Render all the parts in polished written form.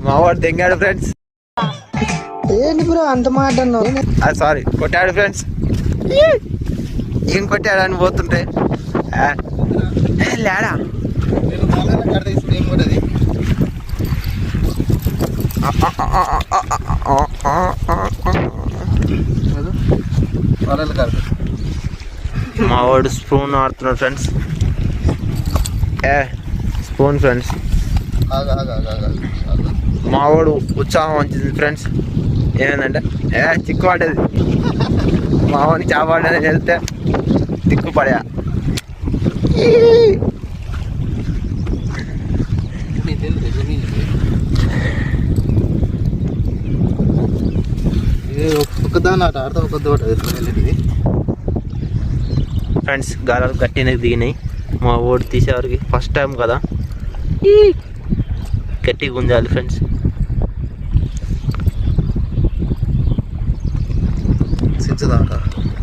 మా వాడు తెంగాడు ఫ్రెండ్స్. ఏంటి బ్రో అంత మాట అన్నావు? సారీ కొట్టాడు ఫ్రెండ్స్. ఏం కొట్టాడు అని పోతుంటే లేడా మా వాడు స్పూన్ ఆడుతున్నాడు ఫ్రెండ్స్. Spoon friends. మా వాడు ఉత్సాహం వచ్చింది ఫ్రెండ్స్. ఏమైందంటే చిక్కు పడ్డది. మా వాడిని చేపడ్డని వెళ్తే చిక్కు పడా. ఫ్రెండ్స్ గాలాలు గట్టినకి దిగినాయి. మా ఓడి తీసేవారికి ఫస్ట్ టైం కదా, గట్టిగా గుంజాలి friends.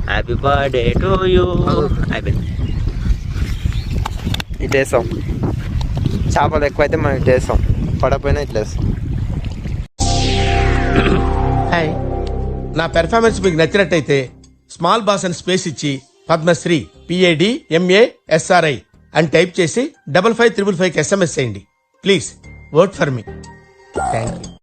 Happy birthday to you. అయిపోయింది. ఇట్లేసాం. చేపలు ఎక్కువైతే మనం ఇట్లేసాం, పడపోయినా ఇట్లేసాం. హాయ్, నా పెర్ఫార్మెన్స్ మీకు నచ్చినట్టయితే స్మాల్ బాస్ అని స్పేస్ ఇచ్చి పద్మశ్రీ PADMASRI అని టైప్ చేసి 5555 SMS చేయండి. Please vote for me. Thank you.